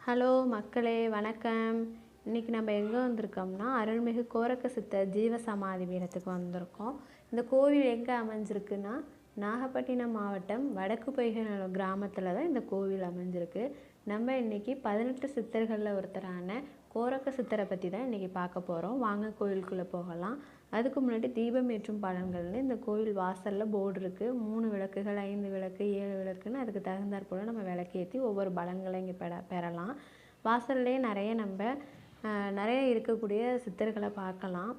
Hello மக்களே, வணக்கம். இன்றைக்கி நம்ம எங்கே வந்திருக்கோம்னா அருள்மிகு கோரக்க சித்தர் ஜீவசமாதி பீடத்துக்கு வந்திருக்கோம். இந்த கோவில் எங்கே அமைஞ்சிருக்குன்னா நாகப்பட்டினம் மாவட்டம் வடக்கு பொய்கைநல்லூர் கிராமத்தில் தான் இந்த கோவில் அமைஞ்சிருக்கு. நம்ம இன்றைக்கி 18 சித்தர்களில் ஒருத்தரான கோரக்க சித்தரை பற்றி தான் இன்றைக்கி பார்க்க போகிறோம். வாங்க கோவிலுக்குள்ளே போகலாம். அதுக்கு முன்னாடி தீபம் ஏற்றும் பலன்கள்னு இந்த கோவில் வாசலில் போர்டு இருக்குது. 3 விளக்குகள், 5 விளக்கு, 7 விளக்குன்னு அதுக்கு தகுந்தாற் போல் நம்ம விளக்கேற்றி ஒவ்வொரு பலன்களை இங்கே பெறலாம். வாசல்லே நிறைய இருக்கக்கூடிய சித்தர்களை பார்க்கலாம்,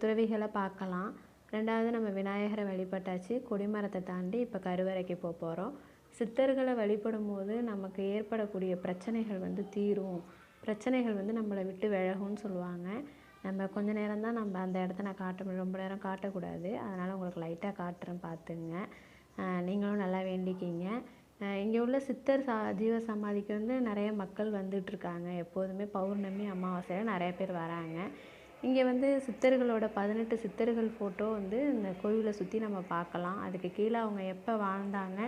துறவிகளை பார்க்கலாம். ரெண்டாவது நம்ம விநாயகரை வழிபட்டாச்சு. கொடிமரத்தை தாண்டி இப்போ கருவறைக்கு போகிறோம். சித்தர்களை வழிபடும் போது நமக்கு ஏற்படக்கூடிய பிரச்சனைகள் தீரும், பிரச்சனைகள் நம்மளை விட்டு விலகும்னு சொல்லுவாங்க. நம்ம கொஞ்ச நேரம் தான் நம்ம அந்த இடத்த நான் காட்ட முடியும், ரொம்ப நேரம் காட்டக்கூடாது. அதனால் உங்களுக்கு லைட்டாக காட்டுறேன், பார்த்துங்க. நீங்களும் நல்லா வேண்டிக்கிங்க. இங்கே உள்ள சித்தர் ஜீவ சமாதிக்கு நிறைய மக்கள் வந்துட்டுருக்காங்க. எப்போதுமே பௌர்ணமி அமாவாசையில் நிறைய பேர் வராங்க. இங்கே சித்தர்களோட 18 சித்தர்கள் ஃபோட்டோ இந்த கோவிலை சுற்றி நம்ம பார்க்கலாம். அதுக்கு கீழே அவங்க எப்போ வாழ்ந்தாங்க,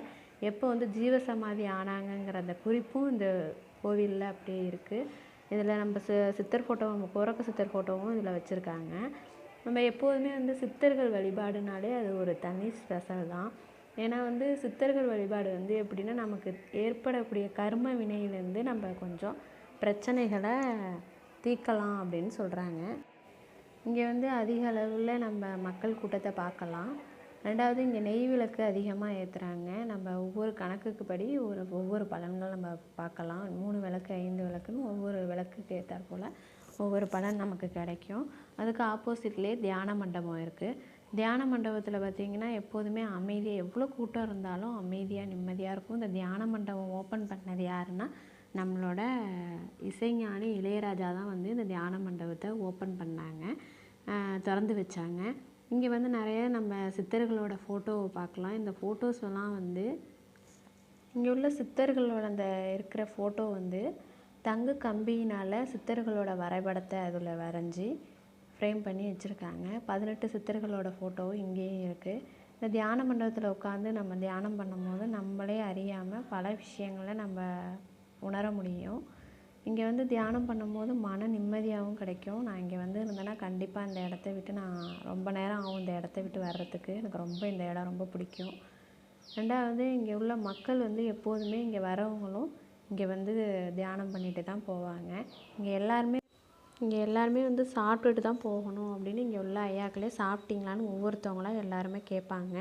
எப்போ ஜீவ சமாதி ஆனாங்கங்கிற அந்த குறிப்பும் இந்த கோவிலில் அப்படியே இருக்குது. இதில் நம்ம சித்தர் ஃபோட்டோ, நம்ம கோரக்க சித்தர் ஃபோட்டோவும் இதில் வச்சுருக்காங்க. நம்ம எப்போதுமே சித்தர்கள் வழிபாடுனாலே அது ஒரு தனி ஸ்பெஷல் தான். ஏன்னா சித்தர்கள் வழிபாடு எப்படின்னா நமக்கு ஏற்படக்கூடிய கர்ம வினையிலேருந்து நம்ம கொஞ்சம் பிரச்சனைகளை தீர்க்கலாம் அப்படின்னு சொல்கிறாங்க. இங்கே அதிக அளவில் நம்ம மக்கள் கூட்டத்தை பார்க்கலாம். ரெண்டாவது இங்கே நெய் விளக்கு அதிகமாக ஏற்றுறாங்க. நம்ம ஒவ்வொரு கணக்குக்கு படி ஒவ்வொரு பலன்கள் நம்ம பார்க்கலாம். 3 விளக்கு, 5 விளக்குன்னு ஒவ்வொரு விளக்குக்கு ஏற்றாற் போல் ஒவ்வொரு பலன் நமக்கு கிடைக்கும். அதுக்கு ஆப்போசிட்லேயே தியான மண்டபம் இருக்குது. தியான மண்டபத்தில் பார்த்திங்கன்னா எப்போதுமே அமைதியாக, எவ்வளோ கூட்டம் இருந்தாலும் அமைதியாக நிம்மதியாக இருக்கும். இந்த தியான மண்டபம் ஓப்பன் பண்ணது யாருன்னா நம்மளோட இசைஞானி இளையராஜா தான் இந்த தியான மண்டபத்தை ஓப்பன் பண்ணாங்க, திறந்து வச்சாங்க. இங்கே நிறைய நம்ம சித்தர்களோட ஃபோட்டோவை பார்க்கலாம். இந்த ஃபோட்டோஸ் எல்லாம் இங்கே உள்ள சித்தர்களோட அந்த இருக்கிற ஃபோட்டோ தங்க கம்பியினால் சித்தர்களோட வரைபடத்தை அதில் வரைஞ்சி ஃப்ரேம் பண்ணி வச்சுருக்காங்க. 18 சித்தர்களோட ஃபோட்டோவும் இங்கேயும் இருக்குது. இந்த தியான மண்டபத்தில் உட்காந்து நம்ம தியானம் பண்ணும்போது நம்மளே அறியாமல் பல விஷயங்களை நம்ம உணர முடியும். இங்கே தியானம் பண்ணும்போது மன நிம்மதியாகவும் கிடைக்கும். நான் இங்கே இருந்தேன்னா கண்டிப்பாக இந்த இடத்த விட்டு நான் ரொம்ப நேரம் ஆகும் இந்த இடத்த விட்டு வர்றதுக்கு. எனக்கு ரொம்ப இந்த இடம் ரொம்ப பிடிக்கும். ரெண்டாவது இங்கே உள்ள மக்கள் எப்போதுமே இங்கே வரவங்களும் இங்கே தியானம் பண்ணிட்டு தான் போவாங்க. இங்கே எல்லாருமே சாப்பிட்டுட்டு தான் போகணும் அப்படின்னு இங்கே உள்ள ஐயாக்களே சாப்பிட்டீங்களான்னு ஒவ்வொருத்தவங்களாம் எல்லாருமே கேட்பாங்க.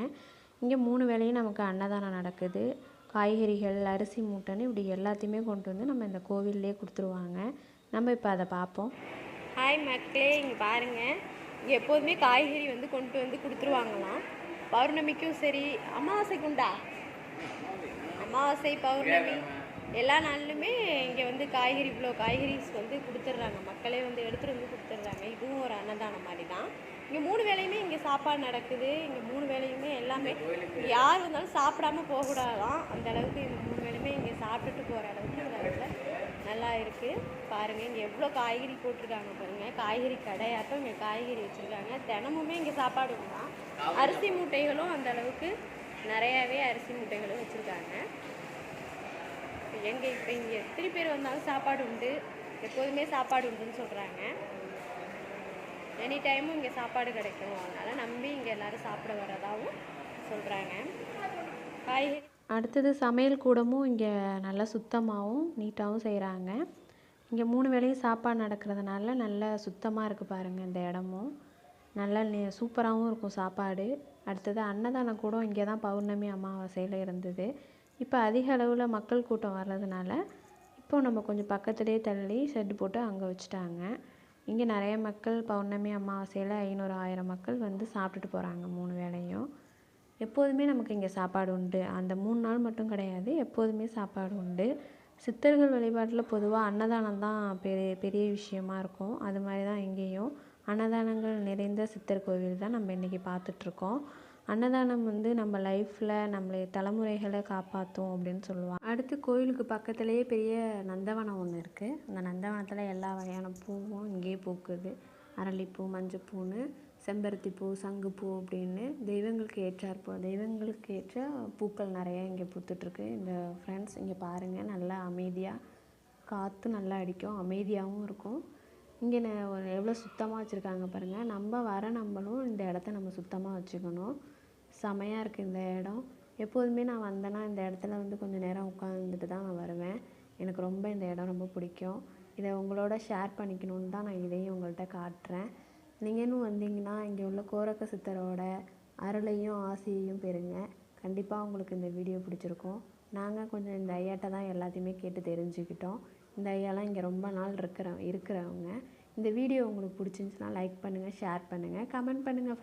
இங்கே 3 வேளையும் நமக்கு அன்னதானம் நடக்குது. காய்கறிகள், அரிசி மூட்டைன்னு இப்படி எல்லாத்தையுமே கொண்டு நம்ம இந்த கோவில்லே கொடுத்துருவாங்க. நம்ம இப்போ அதை பார்ப்போம். ஹாய் மக்களே, இங்கே பாருங்கள். இங்கே எப்போதுமே காய்கறி கொண்டு கொடுத்துருவாங்களாம். பௌர்ணமிக்கும் சரி, அமாவாசைக்குண்டா, அமாவாசை பௌர்ணமி எல்லா நாளிலுமே இங்கே காய்கறி இவ்வளோ காய்கறிஸ் கொடுத்துட்றாங்க. மக்களே எடுத்துகிட்டு கொடுத்துட்றாங்க. இதுவும் ஒரு அன்னதானம் மாதிரி தான். இங்கே 3 வேளையுமே இங்கே சாப்பாடு நடக்குது. இங்கே 3 வேளையுமே எல்லாமே யார் வந்தாலும் சாப்பிடாம போகக்கூடாதான். அந்த அளவுக்கு இந்த 3 வேளையுமே இங்கே சாப்பிட்டுட்டு போகிற அளவுக்கு இந்த இடத்துல நல்லா இருக்குது. பாருங்கள், இங்கே எவ்வளோ காய்கறி போட்டிருக்காங்க பாருங்கள். காய்கறி கடையாட்டம் இங்கே காய்கறி வச்சுருக்காங்க. தினமுமே இங்கே சாப்பாடு தான். அரிசி மூட்டைகளும் அந்த அளவுக்கு நிறையாவே அரிசி மூட்டைகளும் வச்சுருக்காங்க. இப்போ இங்கே எத்தனை பேர் வந்தாலும் சாப்பாடு உண்டு, எப்போதுமே சாப்பாடு உண்டுன்னு சொல்கிறாங்க. எனி டைமும் இங்கே சாப்பாடு கிடைக்கும். அதனால் நம்பி இங்கே எல்லோரும் சாப்பிட வரதாகவும் சொல்கிறாங்க. காய்கறி அடுத்தது சமையல் கூடமும் இங்கே நல்லா சுத்தமாகவும் நீட்டாகவும் செய்கிறாங்க. இங்கே 3 வேளையும் சாப்பாடு நடக்கிறதுனால நல்லா சுத்தமாக இருக்குது பாருங்கள். இந்த இடமும் நல்லா சூப்பராகவும் இருக்கும் சாப்பாடு. அடுத்தது அன்னதானம் கூட இங்கே தான் பௌர்ணமி அமாவாசையில் இருந்தது. இப்போ அதிக அளவில் மக்கள் கூட்டம் வர்றதுனால இப்போ நம்ம கொஞ்சம் பக்கத்துலேயே தள்ளி ஷெட்டு போட்டு அங்கே வச்சுட்டாங்க. இங்கே நிறைய மக்கள் பௌர்ணமி அமாவாசையில் 500 1000 மக்கள் சாப்பிட்டுட்டு போகிறாங்க 3 வேளையும். எப்போதுமே நமக்கு இங்கே சாப்பாடு உண்டு. அந்த 3 நாள் மட்டும் கிடையாது, எப்போதுமே சாப்பாடு உண்டு. சித்தர்கள் வழிபாட்டில் பொதுவாக அன்னதானம் தான் பெரிய பெரிய விஷயமா இருக்கும். அது மாதிரி தான் இங்கேயும் அன்னதானங்கள் நிறைந்த சித்தர் கோவில் தான் நம்ம இன்றைக்கி பார்த்துட்ருக்கோம். அன்னதானம் நம்ம லைஃப்பில் நம்மளை தலைமுறைகளை காப்பாற்றும் அப்படின்னு சொல்லுவாங்க. அடுத்து கோயிலுக்கு பக்கத்துலேயே பெரிய நந்தவனம் ஒன்று இருக்குது. அந்த நந்தவனத்தில் எல்லா வகையான பூவும் இங்கேயே பூக்குது. அரளிப்பூ, மஞ்சப்பூன்னு, செம்பருத்திப்பூ, சங்குப்பூ அப்படின்னு தெய்வங்களுக்கு ஏற்ற பூக்கள் நிறைய இங்கே பூத்துட்ருக்கு. இந்த ஃப்ரெண்ட்ஸ் இங்கே பாருங்கள், நல்லா அமைதியாக காற்று நல்லா அடிக்கும், அமைதியாகவும் இருக்கும். இங்கே எவ்வளோ சுத்தமாக வச்சுருக்காங்க பாருங்கள். நம்மளும் இந்த இடத்த நம்ம சுத்தமாக வச்சுக்கணும். செமையாக இருக்குது இந்த இடம். எப்போதுமே நான் வந்தேன்னா இந்த இடத்துல வந்து கொஞ்சம் நேரம் உட்காந்துட்டு தான் நான் வருவேன். எனக்கு ரொம்ப இந்த இடம் ரொம்ப பிடிக்கும். இதை உங்களோட ஷேர் பண்ணிக்கணுன்னு தான் நான் இதையும் உங்கள்கிட்ட காட்டுறேன். நீங்களும் வந்தீங்கன்னா இங்கே உள்ள கோரக்க சித்தரோட அருளையும் ஆசையையும் பெறுங்க. கண்டிப்பாக உங்களுக்கு இந்த வீடியோ பிடிச்சிருக்கும். நாங்கள் கொஞ்சம் இந்த ஐயாட்ட தான் எல்லாத்தையுமே கேட்டு தெரிஞ்சுக்கிட்டோம். இந்த ஐயாலாம் இங்கே ரொம்ப நாள் இருக்கிறவங்க. இந்த வீடியோ உங்களுக்கு பிடிச்சிருந்துச்சுன்னா லைக் பண்ணுங்கள், ஷேர் பண்ணுங்கள், கமெண்ட் பண்ணுங்கள்.